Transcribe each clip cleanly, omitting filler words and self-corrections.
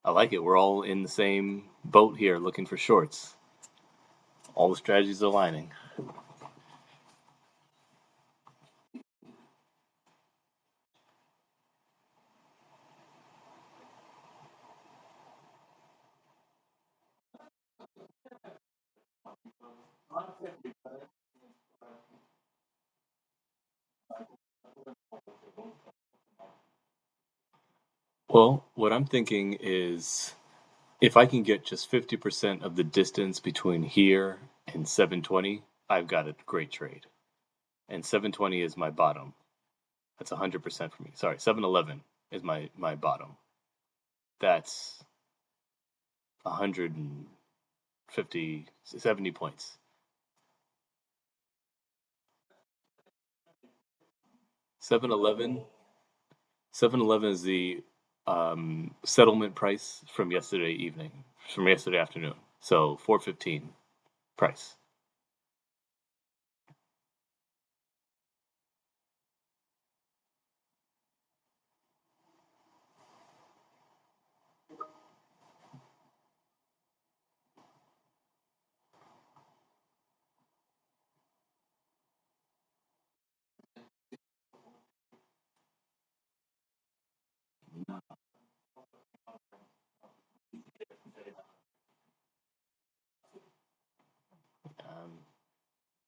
I like it. We're all in the same boat here looking for shorts. All the strategies aligning. Well, what I'm thinking is if I can get just 50% of the distance between here and 720, I've got a great trade. And 720 is my bottom. That's 100% for me. Sorry, 711 is my bottom. That's 150, 70 points. 711 711 is the settlement price from yesterday evening, from yesterday afternoon. So 415 price.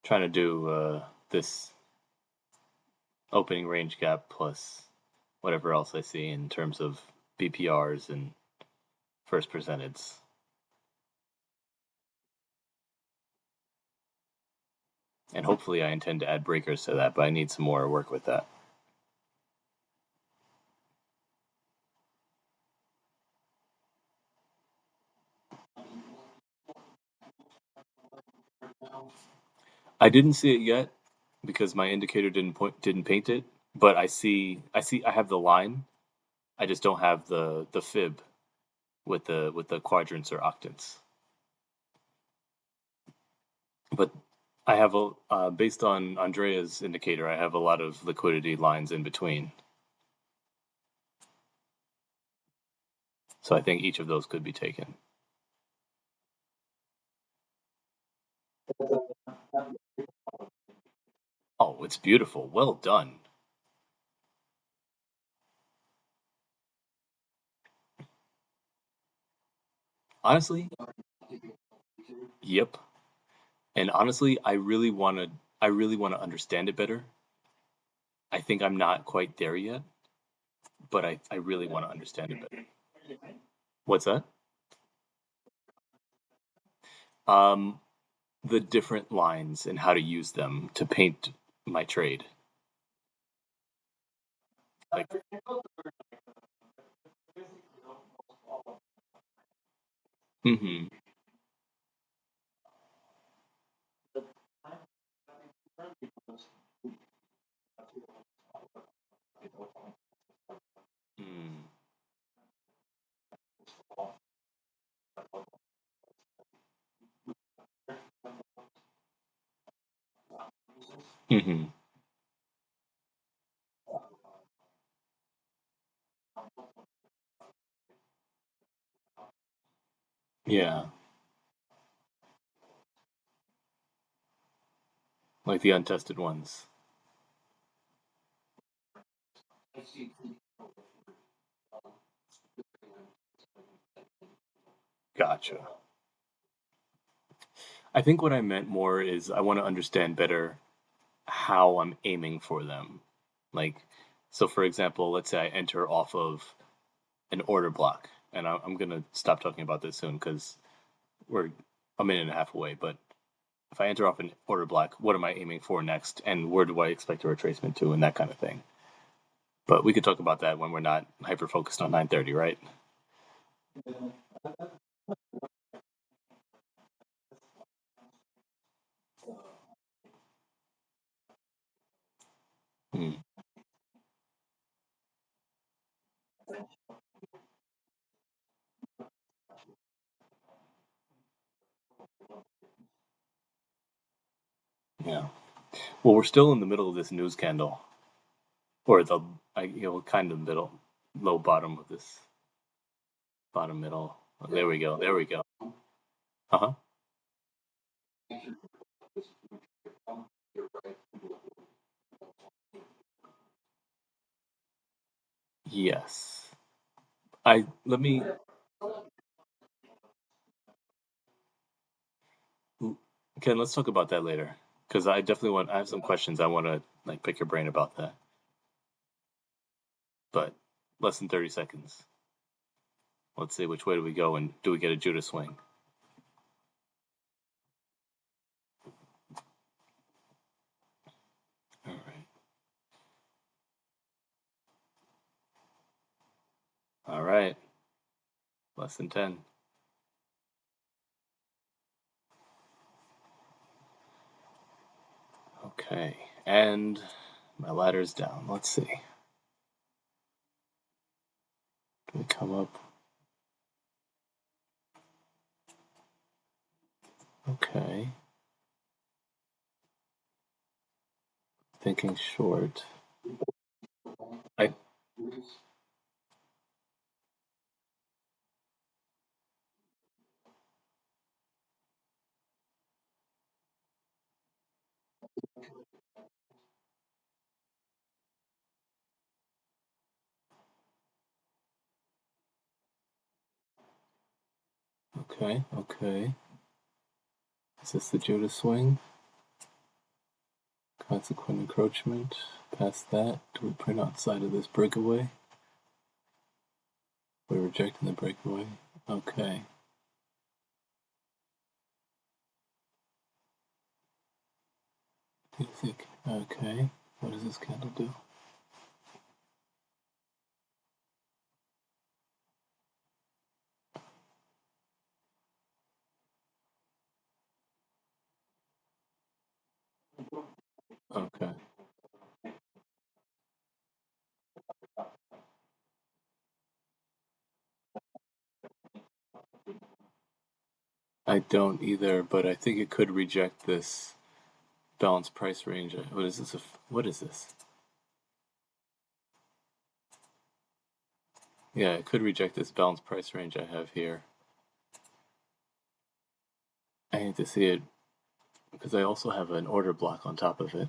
Trying to do this opening range gap plus whatever else I see in terms of BPRs and first percentages. And hopefully I intend to add breakers to that, but I need some more work with that. I didn't see it yet because my indicator didn't paint it, but I have the line. I just don't have the fib with the quadrants or octants. But I have a based on Andrea's indicator, I have a lot of liquidity lines in between. So I think each of those could be taken. Oh, it's beautiful. Well done. Honestly, yep. And honestly, I really want to understand it better. I think I'm not quite there yet, but I really want to understand it better. What's that? Um, the different lines and how to use them to paint my trade. Like, mm-hmm. Mm. Mm-hmm. Yeah, like the untested ones. Gotcha. I think what I meant more is I want to understand better how I'm aiming for them. Like, so for example, let's say I enter off of an order block, and I'm gonna stop talking about this soon because we're a minute and a half away. But if I enter off an order block, what am I aiming for next, and where do I expect a retracement to, and that kind of thing. But we could talk about that when we're not hyper focused on 9:30, right? Mm, yeah. Well, we're still in the middle of this news candle, or the kind of middle, low bottom of this. bottom middle. There we go. There we go. Uh-huh. Yes. I let me Ken, let's talk about that later. Because I have some questions. I want to like pick your brain about that. But less than 30 seconds. Let's see which way do we go and do we get a Judah swing? All right. All right. Less than 10. Okay. And my ladder's down. Let's see. Do we come up? Okay. Thinking short. I okay, okay. Is this the Judah swing? Consequent encroachment. Past that. Do we print outside of this breakaway? We're rejecting the breakaway. Okay. Do you think? Okay. What does this candle do? Okay. I don't either, but I think it could reject this balanced price range. What is this? What is this? Yeah, it could reject this balanced price range I have here. I need to see it because I also have an order block on top of it.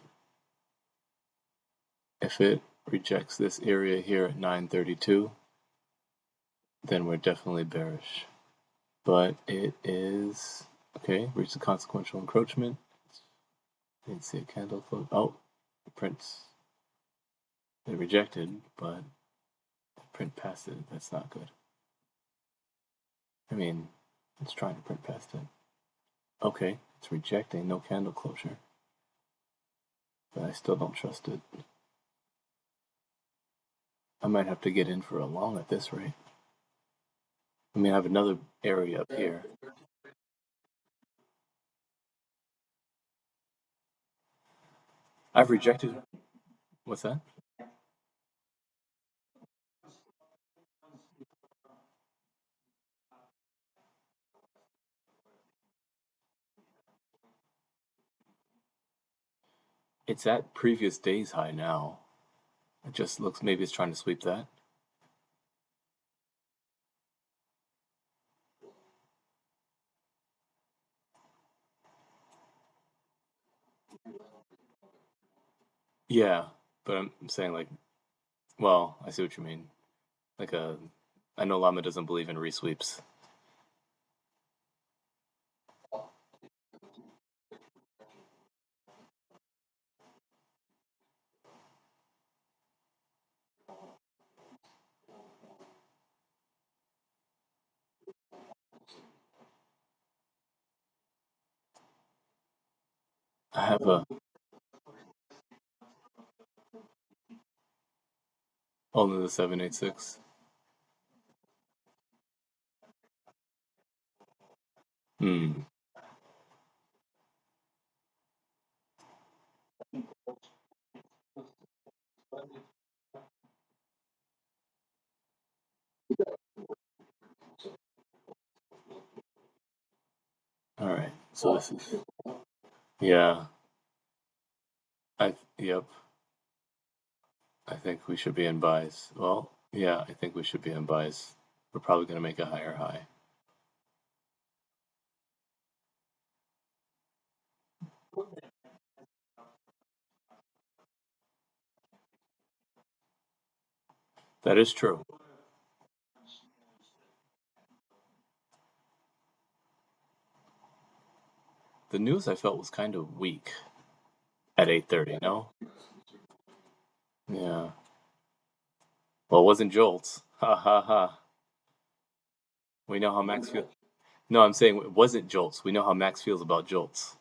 If it rejects this area here at 932, then we're definitely bearish. But it is okay. Reach the consequential encroachment. Didn't see a candle close. Oh, prints. It rejected, but print past it. That's not good. I mean, it's trying to print past it. Okay, it's rejecting, no candle closure. But I still don't trust it. I might have to get in for a long at this rate. I mean, I have another area up here. I've rejected. What's that? It's at previous day's high now. It just looks maybe it's trying to sweep that. Yeah, but I'm saying like, well, I see what you mean. Like a, I know Llama doesn't believe in resweeps. I have a only the 786. Hmm. All right. So this is yeah. Yep. I think we should be in buys. Well, yeah, I think we should be in buys. we're probably going to make a higher high. That is true. The news I felt was kind of weak at 8:30. No, yeah. Well, it wasn't Jolts. Ha ha ha. We know how Max feels. No, I'm saying it wasn't Jolts. We know how Max feels about Jolts,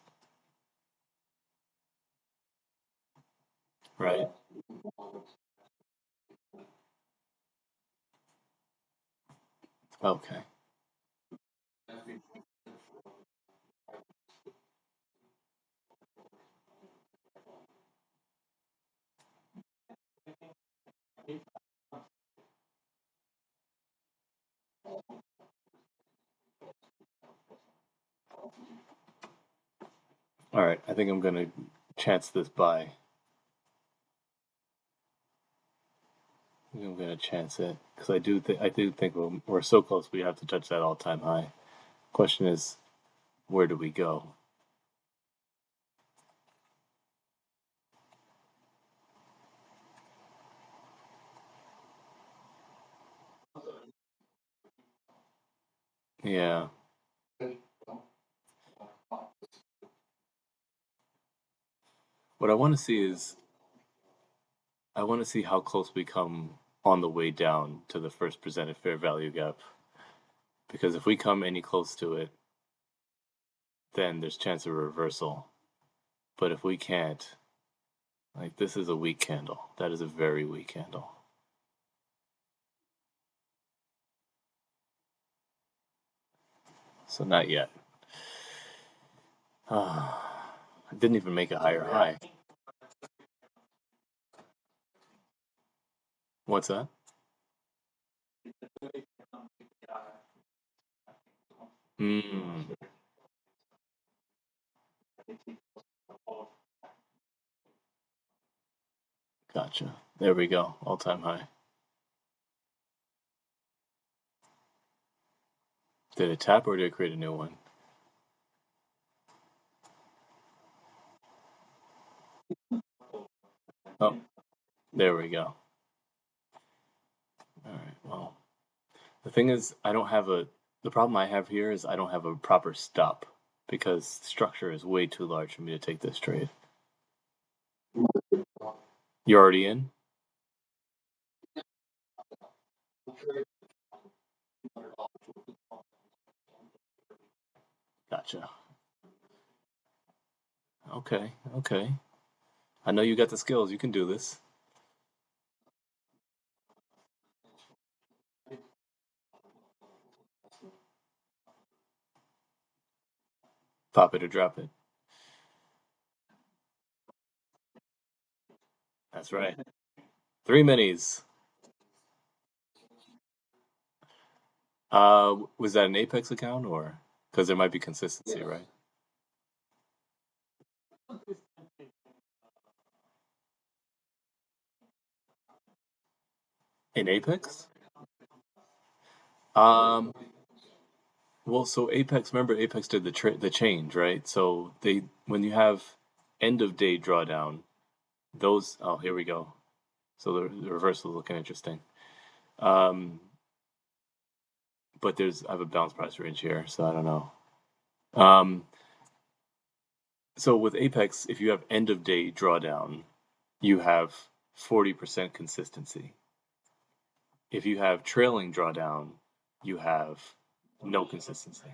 right? Okay. All right. I think I'm gonna chance this by. I think I'm gonna chance it because I do think we're so close. We have to touch that all-time high. Question is, where do we go? Yeah. What I want to see is I want to see how close we come on the way down to the first presented fair value gap. Because if we come any close to it, then there's chance of reversal. But if we can't, like this is a weak candle. That is a very weak candle. So not yet. I didn't even make a higher high. What's that? Mm, gotcha. There we go. All time high. Did it tap or did it create a new one? Oh, there we go. All right. Well, the thing is, I don't have a. The problem I have here is I don't have a proper stop because structure is way too large for me to take this trade. You're already in? Gotcha. Okay. Okay. I know you got the skills. You can do this. Pop it or drop it. That's right. Three minis. Was that an Apex account or because there might be consistency, right? In Apex? Um, well, so Apex, remember Apex did the change, right? So they when you have end of day drawdown, those oh here we go. So the reversal is looking interesting. Um, but I have a bounce price range here, so I don't know. Um, so with Apex, if you have end of day drawdown, you have 40% consistency. If you have trailing drawdown, you have no consistency.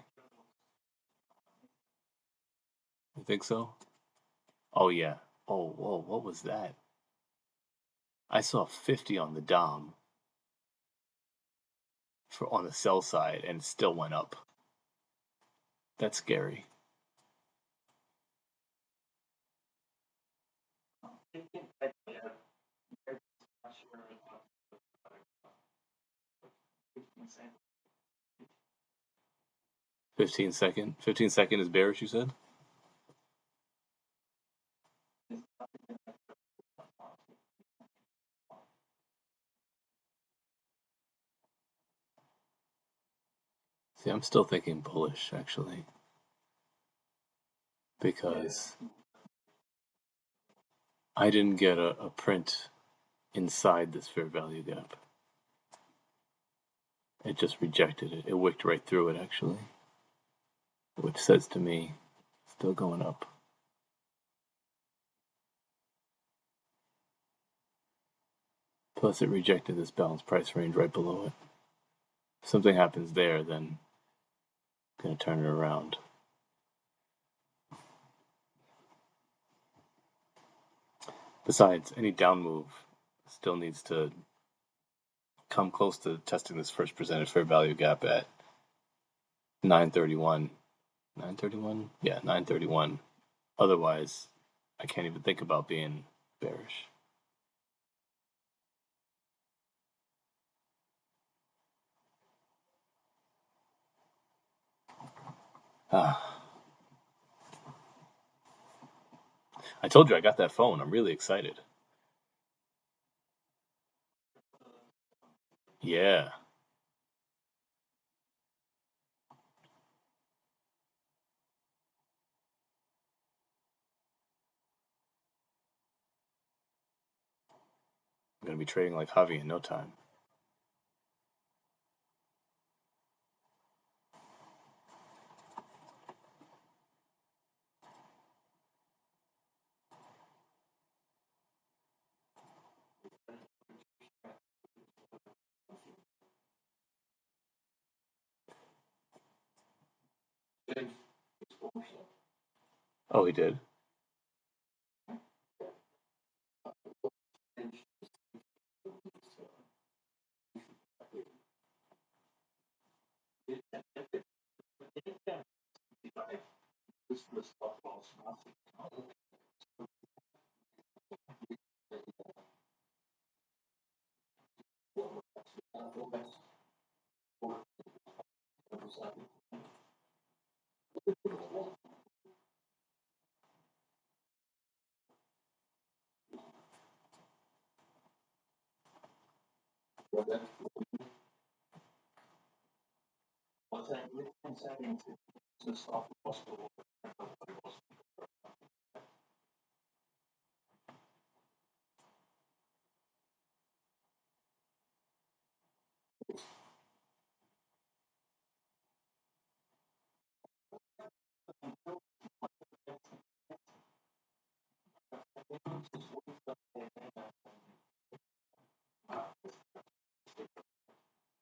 You think so? Oh yeah. Oh whoa, what was that? I saw 50 on the Dom for on the sell side and it still went up. That's scary. Fifteen second. 15 second is bearish, you said? See, I'm still thinking bullish actually, because I didn't get a print inside this fair value gap. It just rejected it. It wicked right through it actually, which says to me, still going up. Plus, it rejected this balanced price range right below it. If something happens there, then I'm going to turn it around. Besides, any down move still needs to come close to testing this first presented fair value gap at 931. 931? Yeah, 931. Otherwise, I can't even think about being bearish. I told you I got that phone. I'm really excited. Yeah. I'm going to be trading like Javi in no time. Oh, he did?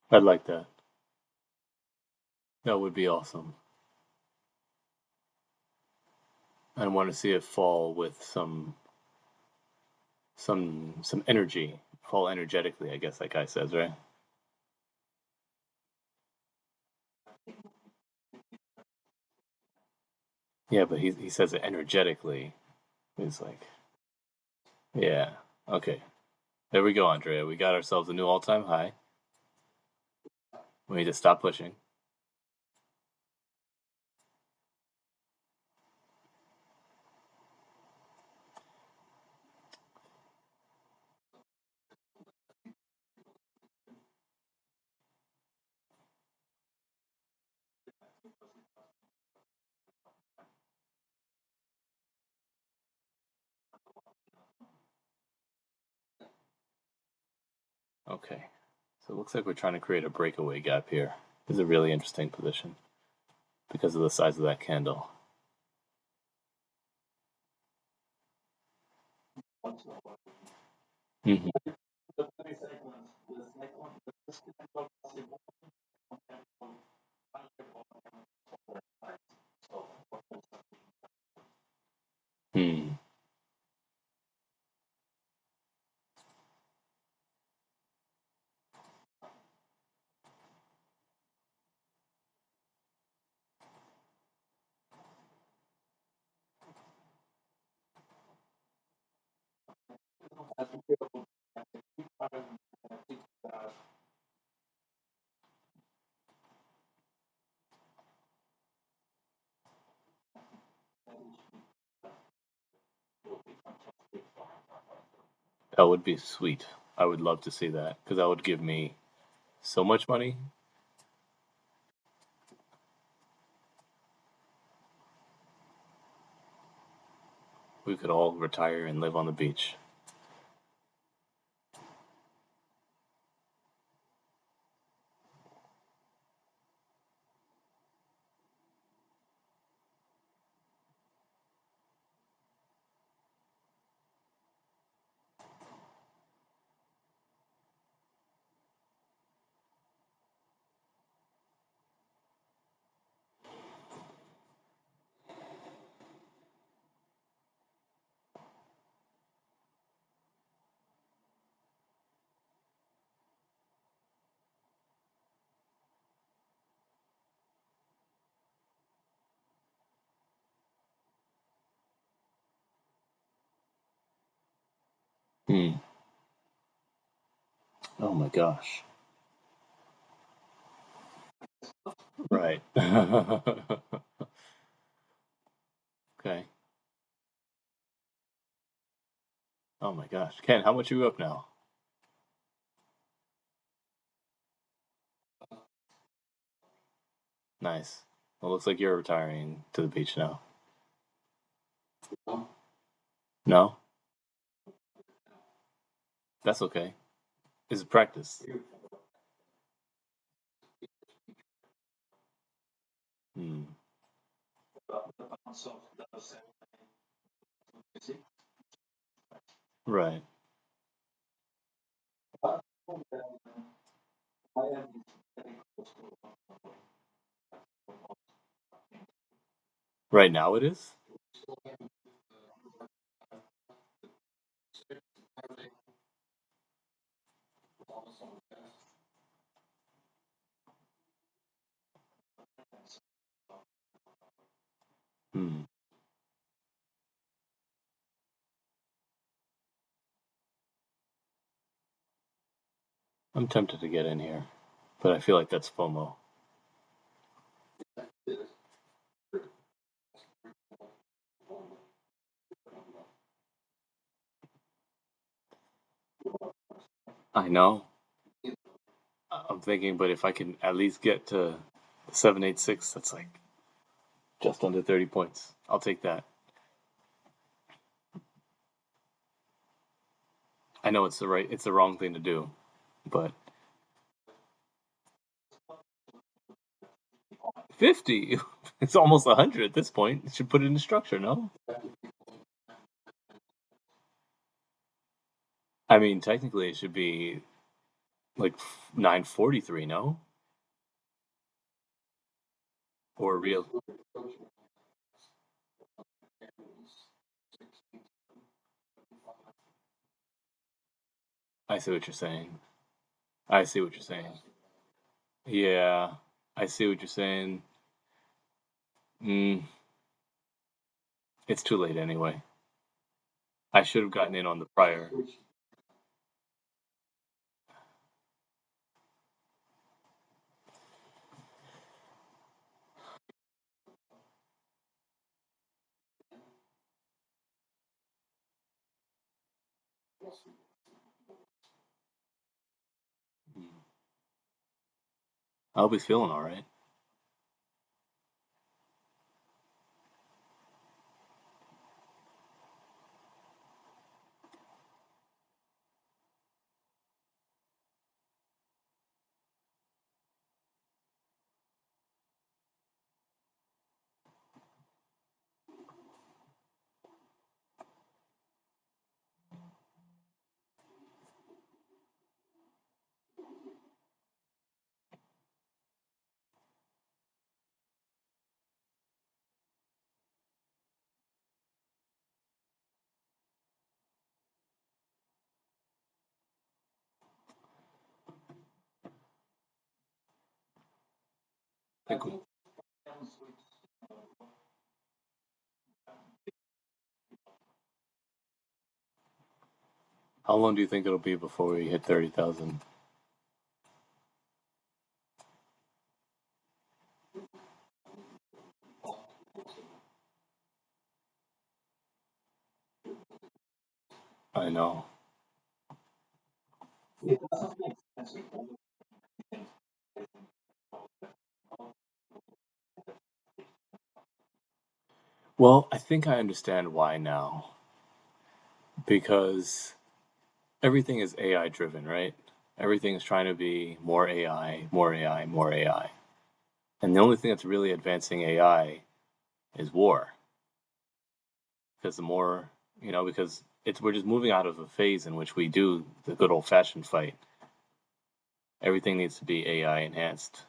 I'd like that. That would be awesome. I want to see it fall with some energy, fall energetically, I guess, like Guy says, right? Yeah, but he says it energetically. He's like, yeah, okay. There we go, Andrea. We got ourselves a new all-time high. We need to stop pushing. Okay. So it looks like we're trying to create a breakaway gap here. This is a really interesting position because of the size of that candle. Mm-hmm. Hmm. That would be sweet. I would love to see that because that would give me so much money. we could all retire and live on the beach. Hmm. Oh my gosh. Right. Okay. Oh my gosh. Ken, how much are you up now? Nice. Well, looks like you're retiring to the beach now. No? That's okay. It's practice. Hmm. Right. Right now it is? Hmm. I'm tempted to get in here, but I feel like that's FOMO. I know. I'm thinking, but if I can at least get to 786, that's like just under 30 points. I'll take that. I know it's the wrong thing to do, but 50, it's almost 100 at this point. You should put it in structure, no? I mean, technically it should be like 943, no? Or real. I see what you're saying. I see what you're saying. Yeah, I see what you're saying. Mm, it's too late anyway. I should have gotten in on the prior. Mm. I hope he's feeling all right. Think we- How long do you think it'll be before we hit 30,000? I know. Well, I think I understand why now. because everything is AI driven, right? Everything is trying to be more AI, more AI, more AI. And the only thing that's really advancing AI is war. Because the more, because we're just moving out of a phase in which we do the good old fashioned fight. Everything needs to be AI enhanced,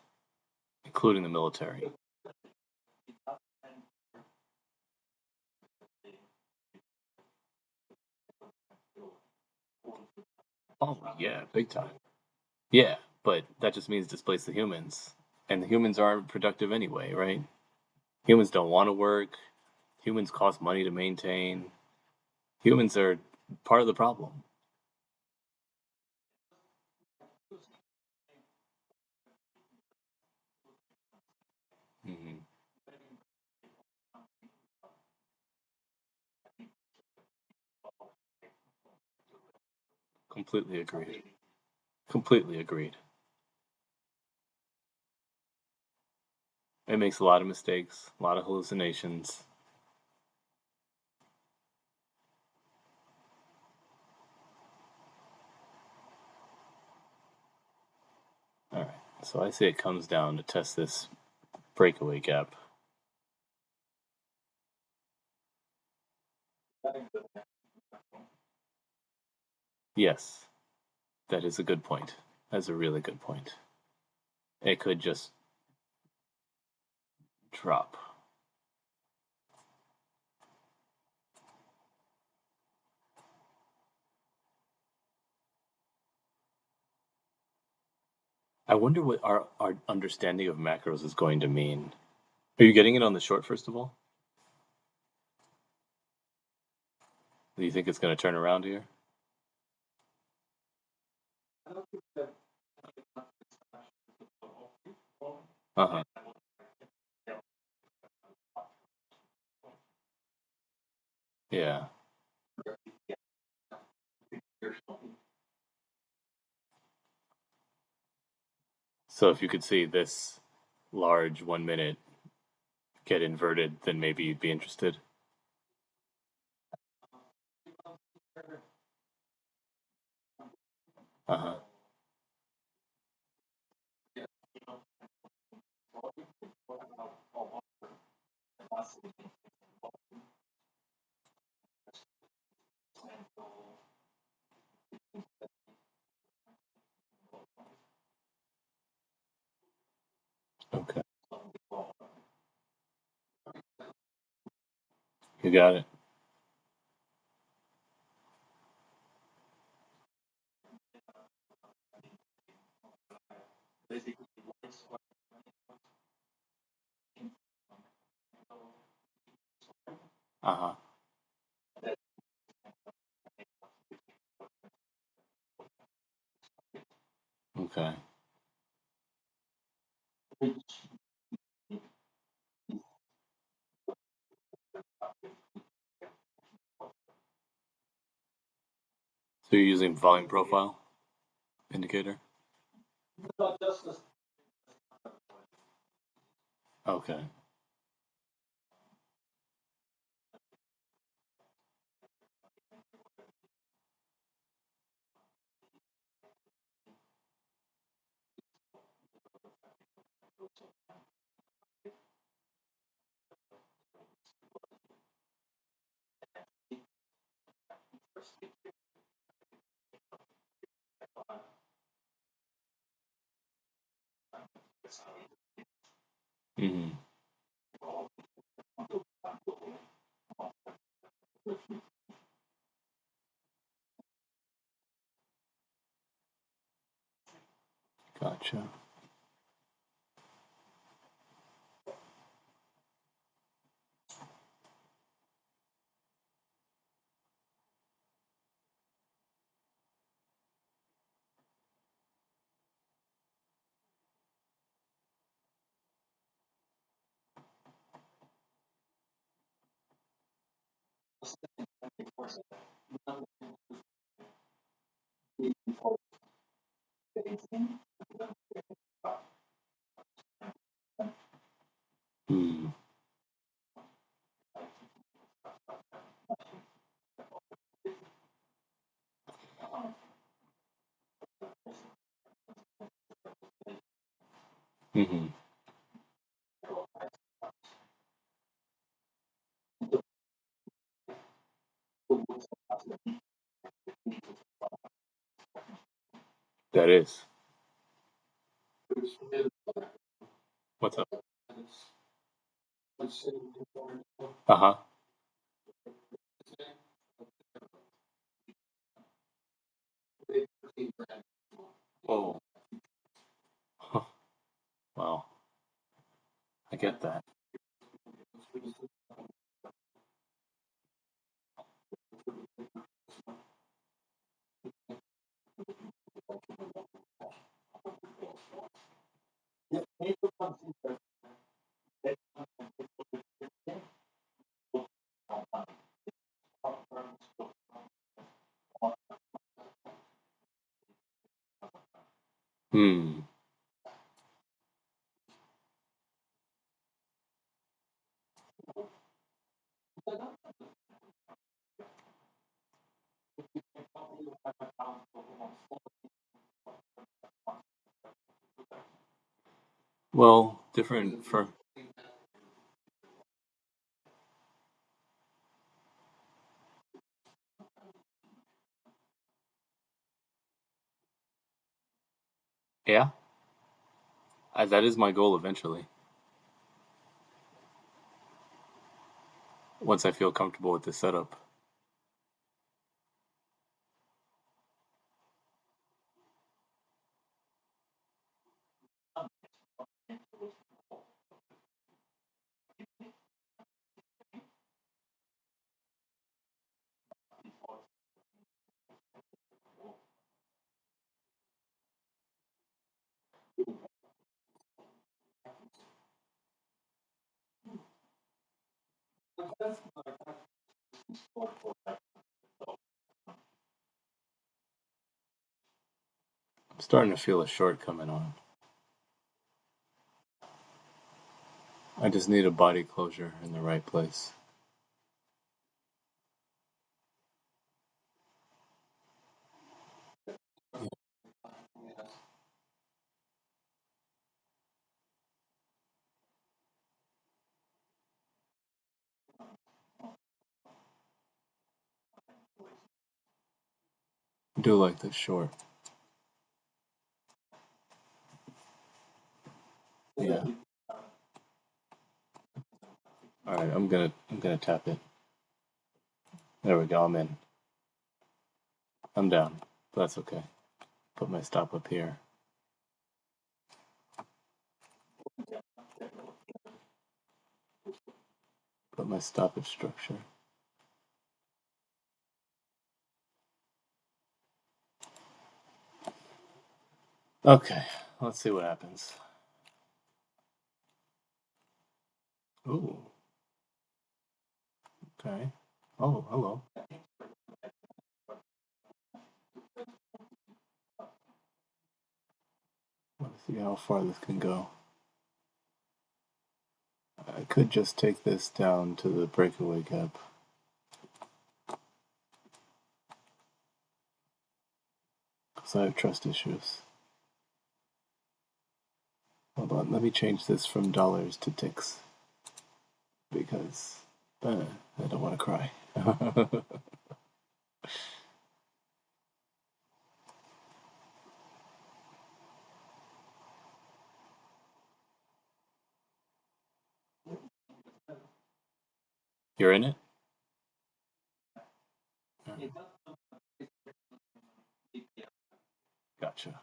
including the military. Oh, yeah, big time. Yeah, but that just means displace the humans. And the humans aren't productive anyway, right? Humans don't want to work. Humans cost money to maintain. Humans are part of the problem. Hmm. Completely agreed. Completely agreed. It makes a lot of mistakes, a lot of hallucinations. All right. So I say it comes down to test this breakaway gap. Yes, that is a good point. That's a really good point. It could just drop. I wonder what our understanding of macros is going to mean. Are you getting it on the short, first of all? Do you think it's going to turn around here? Uh huh. Yeah. So if you could see this large 1 minute get inverted, then maybe you'd be interested. Uh huh. Okay. You got it. Uh huh. Okay. So you're using volume profile indicator? Okay. Mm-hmm. Gotcha. Hmm. Hmm. That is. What's up? Uh huh. Oh. Huh. Wow. I get that. Hmm. Well, different for. Yeah. That is my goal eventually. Once I feel comfortable with the setup. I'm starting to feel a short coming on. I just need a body closure in the right place. I do like this short. Yeah. All right. I'm gonna tap it. There we go. I'm in. I'm down. That's okay. Put my stop up here. Put my stoppage structure. Okay. Let's see what happens. Ooh. Okay. Oh, hello. Let's see how far this can go. I could just take this down to the breakaway gap. Because I have trust issues. Hold on, let me change this from dollars to ticks. Because I don't want to cry. You're in it? Gotcha.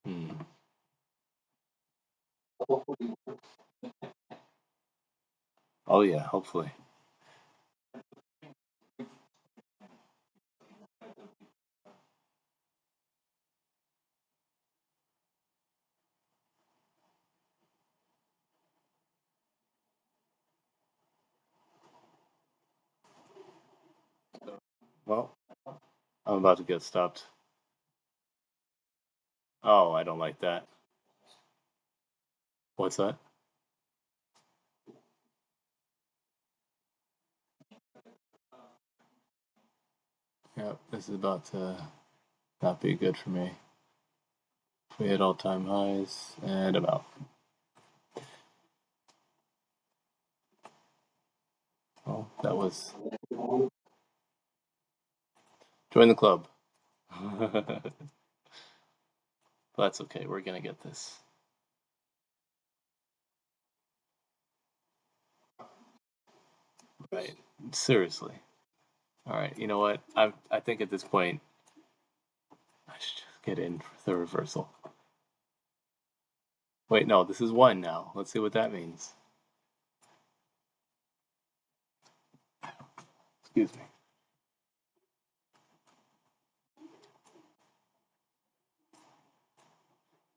Hmm. Oh, yeah, hopefully. Well, I'm about to get stopped. Oh, I don't like that. What's that? Yep, this is about to not be good for me. We hit all-time highs, and I'm out. Oh, that was... Join the club. But that's okay, we're gonna get this. Right. Seriously. Alright, you know what? I think at this point, I should just get in for the reversal. Wait, no, this is 1 now. Let's see what that means. Excuse me.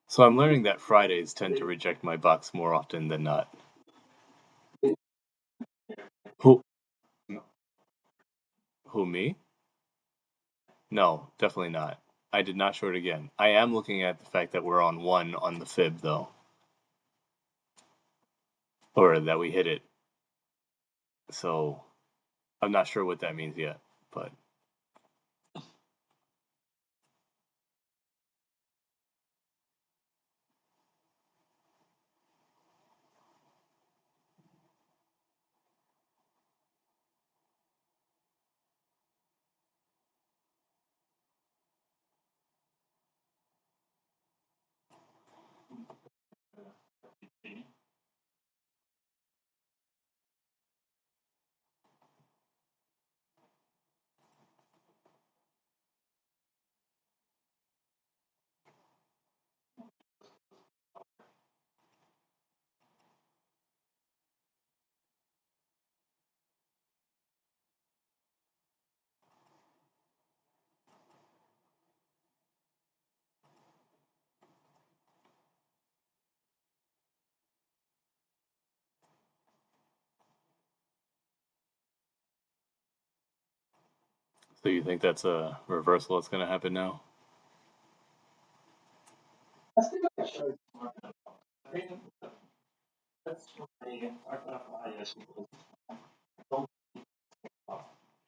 So I'm learning that Fridays tend to reject my bucks more often than not. Who? Who, me? No, definitely not. I did not short again. I am looking at the fact that we're on 1 on the fib, though. Or that we hit it. So I'm not sure what that means yet, but so you think that's a reversal that's going to happen now?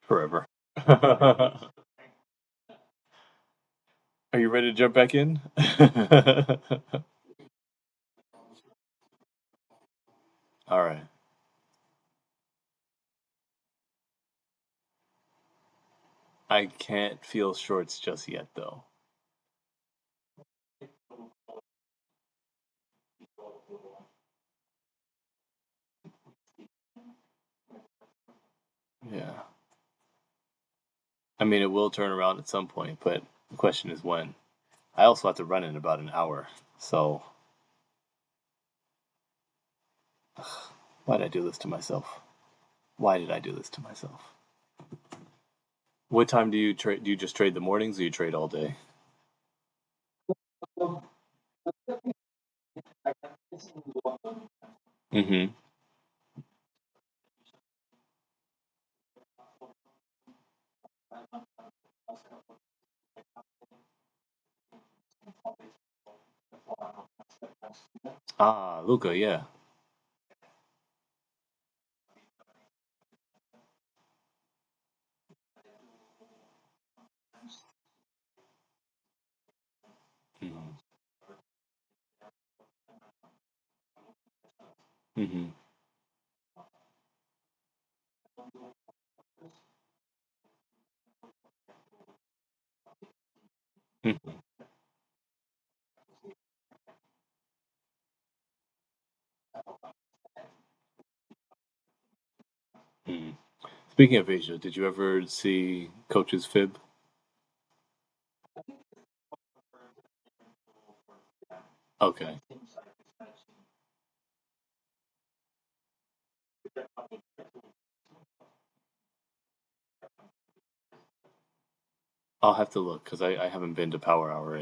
Forever. Are you ready to jump back in? All right. I can't feel shorts just yet, though. Yeah. I mean, it will turn around at some point, but the question is when. I also have to run in about an hour, so why did I do this to myself? Why did I do this to myself? What time do you trade? Do you just trade the mornings, or you trade all day? Mm-hmm. Ah, Luca, yeah. Mm-hmm. Mm-hmm. Mm-hmm. Mm-hmm. Speaking of Asia, did you ever see Coach's Fib? Okay. I'll have to look because I haven't been to Power Hour,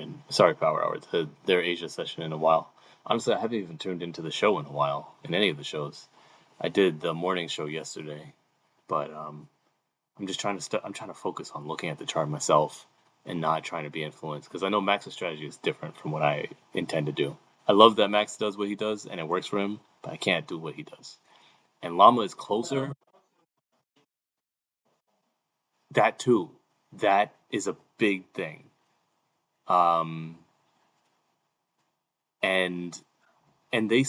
to their Asia session in a while. Honestly, I haven't even tuned into the show in a while, in any of the shows. I did the morning show yesterday, but I'm just trying to I'm trying to focus on looking at the chart myself. and not trying to be influenced. Because I know Max's strategy is different from what I intend to do. I love that Max does what he does and it works for him, but I can't do what he does. And Llama is closer. That too. That is a big thing. Um, and they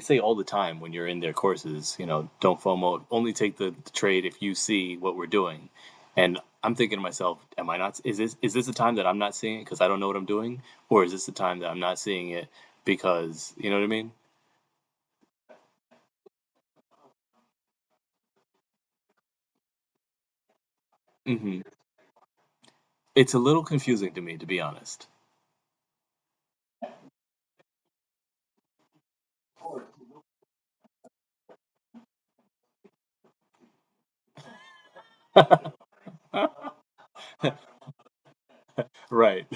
say all the time when you're in their courses, don't FOMO, only take the trade if you see what we're doing. And I'm thinking to myself, am I not? Is this a time that I'm not seeing it because I don't know what I'm doing, or is this the time that I'm not seeing it because you know what I mean? Hmm. It's a little confusing to me, to be honest. Right.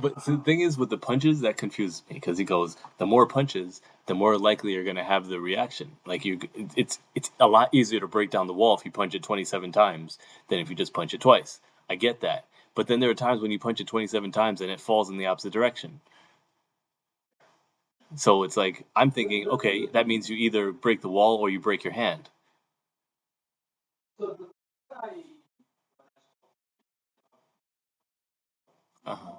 But the thing is, with the punches, that confuses me because he goes, the more punches, the more likely you're gonna have the reaction. Like it's a lot easier to break down the wall if you punch it 27 times than if you just punch it twice. I get that, but then there are times when you punch it 27 times and it falls in the opposite direction. So it's like I'm thinking, okay, that means you either break the wall or you break your hand. Uh-huh.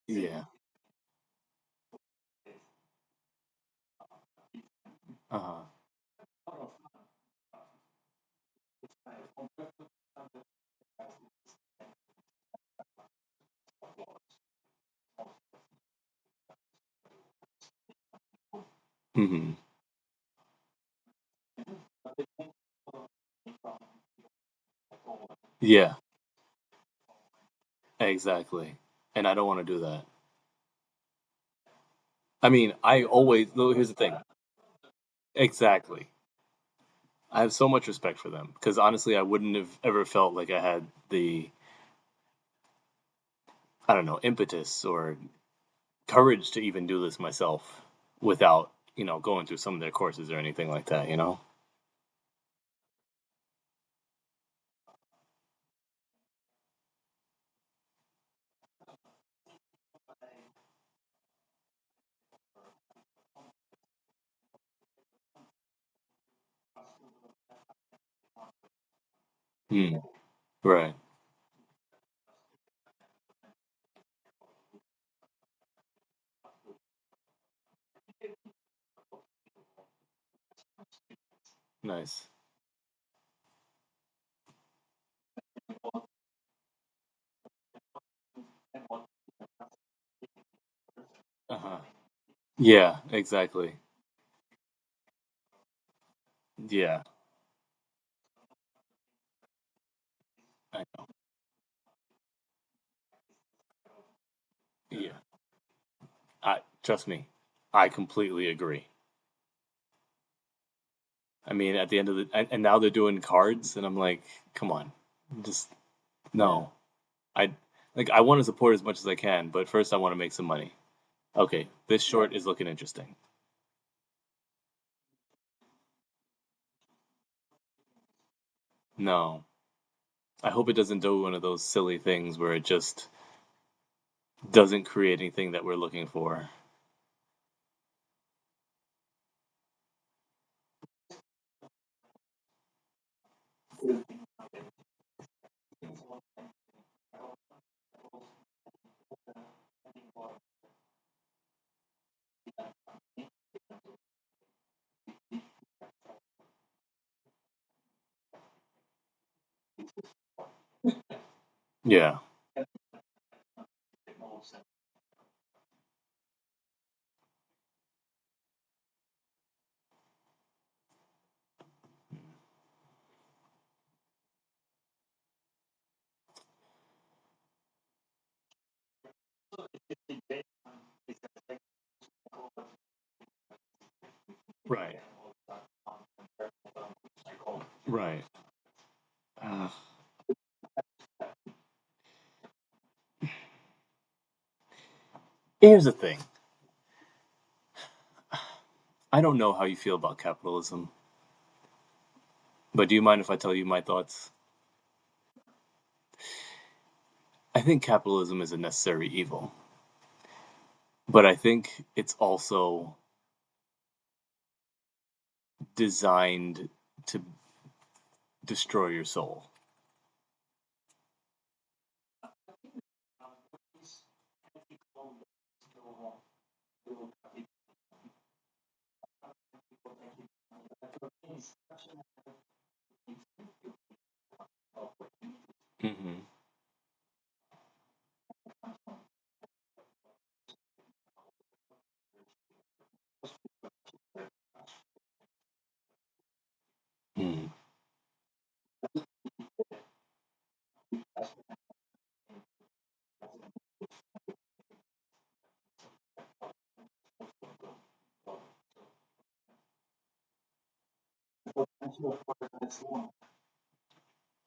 Yeah. Uh-huh. Hmm. Yeah. Exactly. And I don't want to do that. I mean, I always. No, here's the thing. Exactly. I have so much respect for them because honestly, I wouldn't have ever felt like I had the, I don't know, impetus or courage to even do this myself without, going through some of their courses or anything like that. Hmm. Right. Nice. Uh-huh. Yeah, exactly. Yeah, I know. Yeah. Trust me, I completely agree. I mean, at the end of the, and now they're doing cards, and I'm like, come on, just no. I I want to support as much as I can, but first I want to make some money. Okay, this short is looking interesting. No, I hope it doesn't do one of those silly things where it just doesn't create anything that we're looking for. Yeah, right, right. Uh, Here's the thing. I don't know how you feel about capitalism, but do you mind if I tell you my thoughts? I think capitalism is a necessary evil, but I think it's also designed to destroy your soul. Hmm. Mm.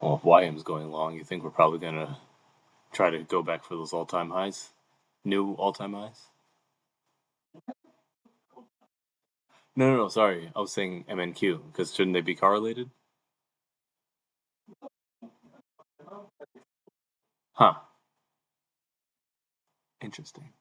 Well, if YM's going long, you think we're probably gonna try to go back for those all-time highs, new all-time highs? No, no, no. Sorry, I was saying MNQ because shouldn't they be correlated? Huh. Interesting.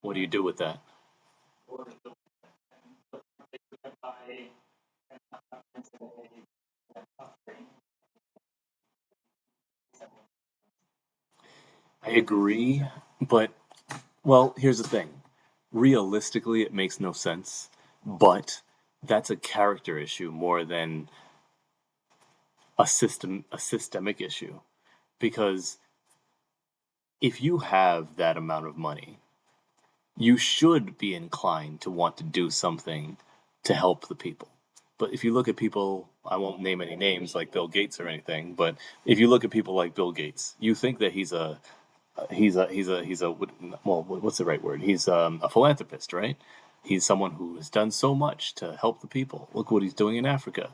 What do you do with that? I agree, but well, here's the thing. Realistically, it makes no sense, but that's a character issue more than a systemic issue because if you have that amount of money, you should be inclined to want to do something to help the people. But if you look at people, I won't name any names like Bill Gates or anything, but if you look at people like Bill Gates, you think that he's a well, what's the right word? He's a philanthropist, right? He's someone who has done so much to help the people. Look what he's doing in Africa.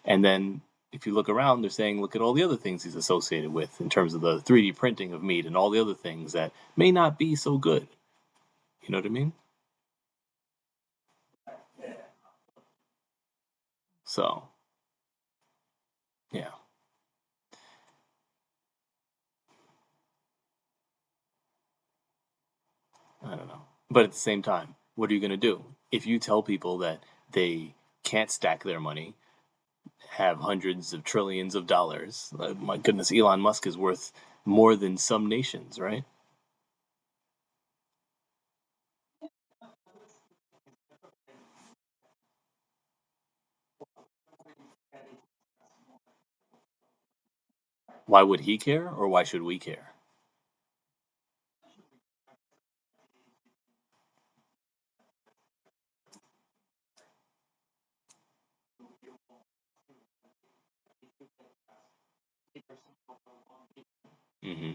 And then if you look around, they're saying, look at all the other things he's associated with in terms of the 3D printing of meat and all the other things that may not be so good. You know what I mean? So, yeah, I don't know. But at the same time, what are you going to do? If you tell people that they can't stack their money, have hundreds of trillions of dollars, my goodness, Elon Musk is worth more than some nations, right? Why would he care, or why should we care? Hmm.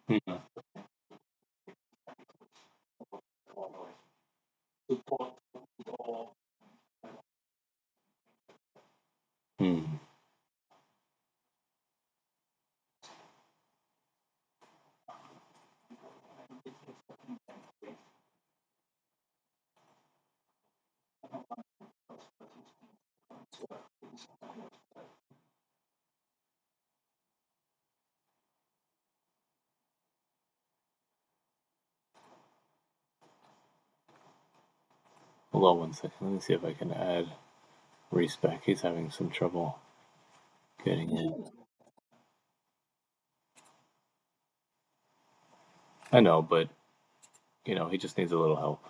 Hmm. Hmm. Hold on one second. Let me see if I can add Reese back. He's having some trouble getting in. I know, but he just needs a little help.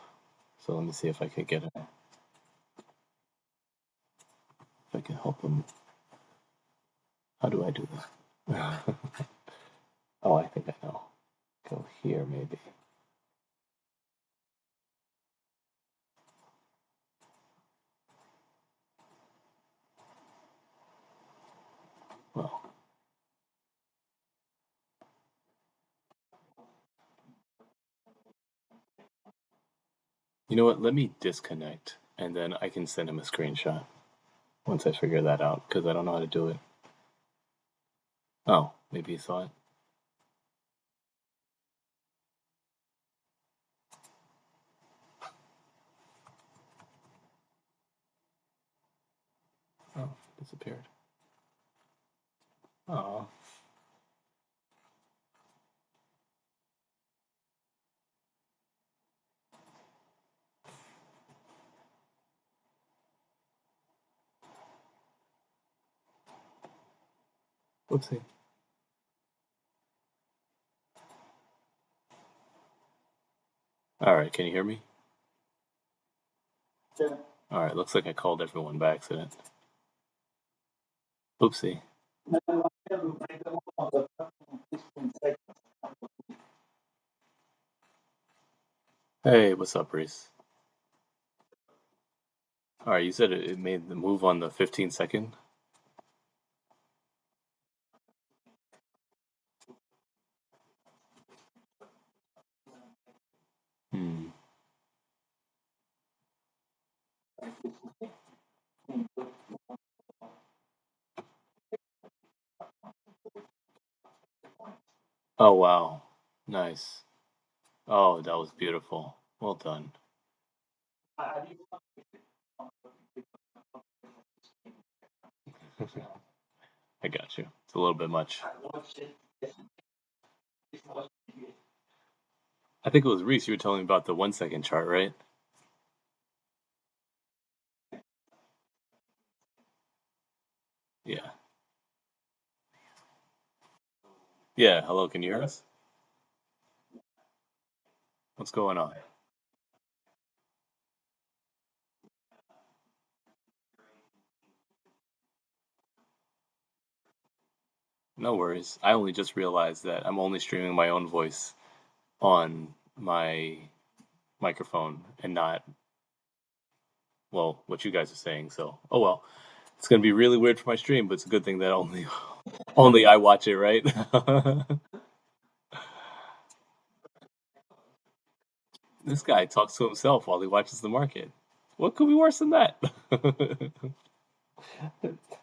So let me see if I can get it. If I can help him. How do I do that? Oh, I think I know. Go here, maybe. Well, you know what? Let me disconnect, and then I can send him a screenshot once I figure that out, because I don't know how to do it. Oh, maybe he saw it. Oh, disappeared. Oh. Whoopsie. All right, can you hear me? Yeah. All right, looks like I called everyone by accident. Oopsie. Hey, what's up, Reese? All right, you said it made the move on the 15-second? Hmm. Oh, wow. Nice. Oh, that was beautiful. Well done. I got you. It's a little bit much. I think it was Reese. You were telling me about the 1 second chart, right? Yeah. Yeah. Hello, can you hear us? What's going on? No worries. I only just realized that I'm only streaming my own voice on my microphone and not, well, what you guys are saying. So, oh well. It's gonna be really weird for my stream, but it's a good thing that only only I watch it, right? This guy talks to himself while he watches the market. What could be worse than that?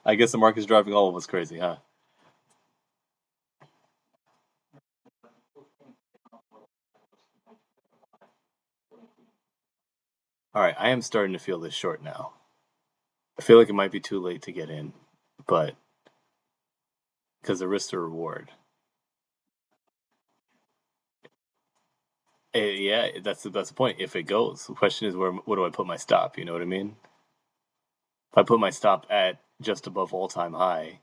I guess the market's driving all of us crazy, huh? All right, I am starting to feel this short now. I feel like it might be too late to get in, but because the risk to reward. Yeah, that's the point. If it goes, the question is where do I put my stop? You know what I mean? If I put my stop at just above all time high,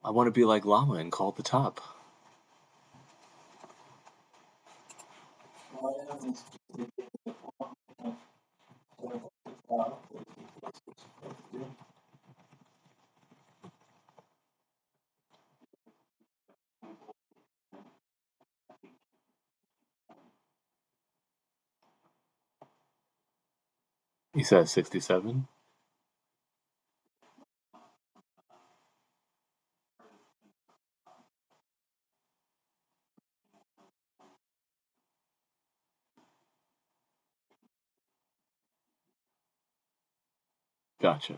I want to be like Llama and call at the top. He says 67. Gotcha.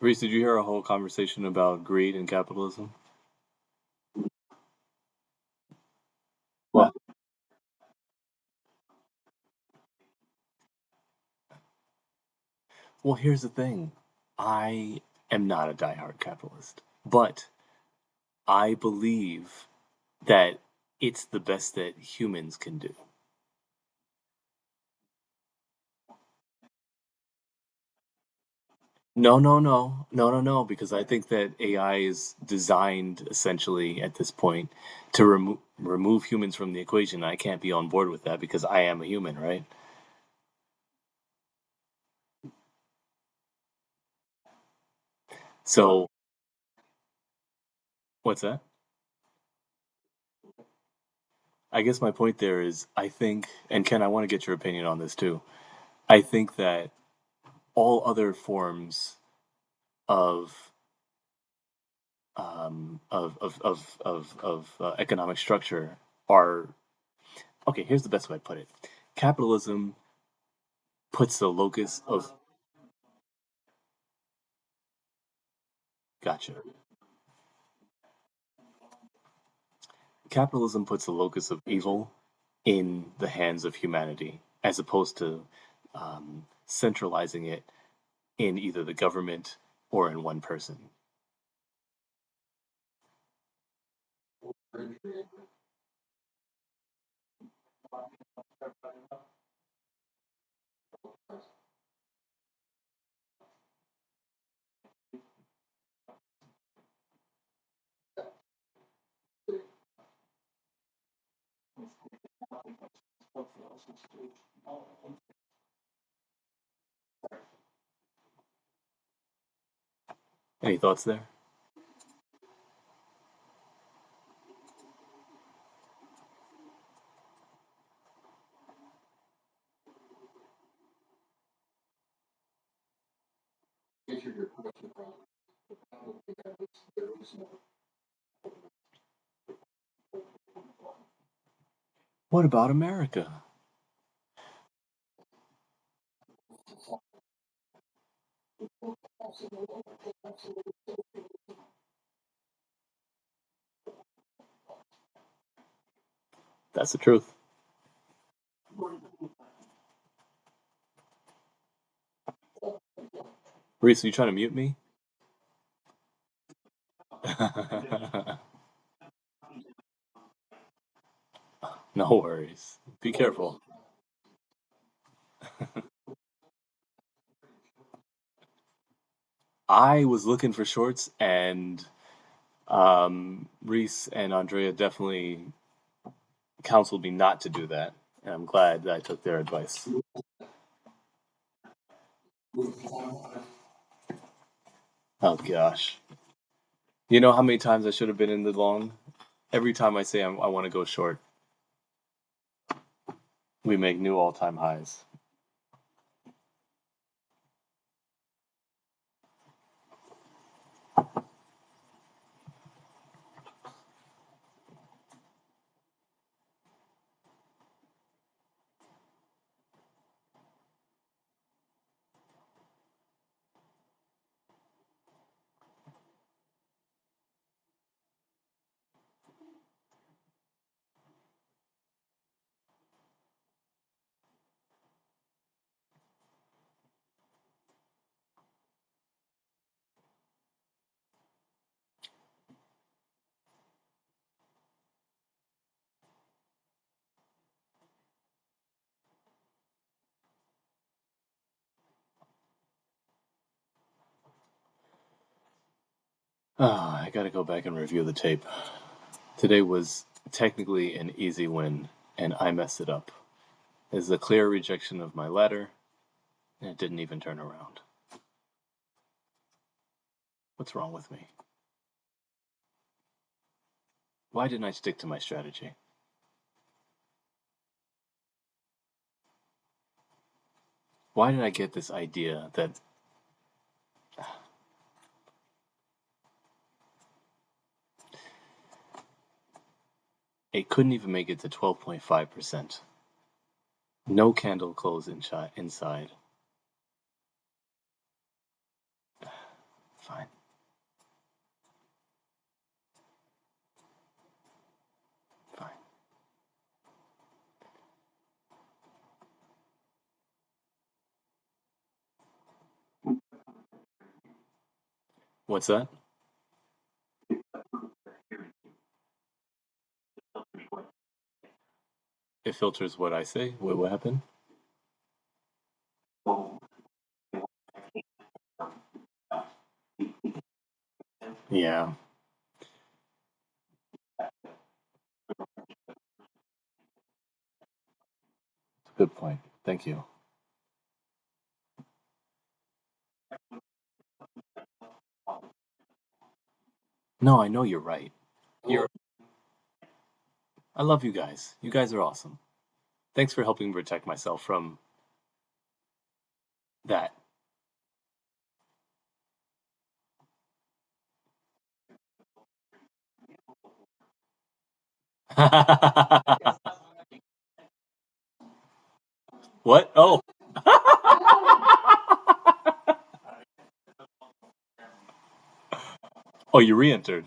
Reese, did you hear a whole conversation about greed and capitalism? Well, well, here's the thing. I am not a diehard capitalist, but I believe that it's the best that humans can do. No, no, no, no, no, no, because I think that AI is designed essentially at this point to remove humans from the equation. I can't be on board with that because I am a human, right? So, what's that? I guess my point there is I think, and Ken, I want to get your opinion on this too. I think that all other forms of economic structure are okay. Here's the best way to put it: capitalism puts the locus of gotcha. Capitalism puts the locus of evil in the hands of humanity, as opposed to centralizing it in either the government or in one person. Any thoughts there? What about America? That's the truth. Reese, are you trying to mute me? No worries. Be careful. I was looking for shorts, and Reese and Andrea definitely counseled me not to do that, and I'm glad that I took their advice. Oh gosh, you know how many times I should have been in the long? Every time I say I want to go short, we make new all-time highs. Ah, I gotta go back and review the tape. Today was technically an easy win, and I messed it up. It's a clear rejection of my letter, and it didn't even turn around. What's wrong with me? Why didn't I stick to my strategy? Why did I get this idea that it couldn't even make it to 12.5%? No candle close inside. Fine. Fine. What's that? It filters what I say. What happened? Yeah, good point. Thank you. No, I know you're right. You're. I love you guys. You guys are awesome. Thanks for helping protect myself from that. What? Oh. Oh, you re-entered.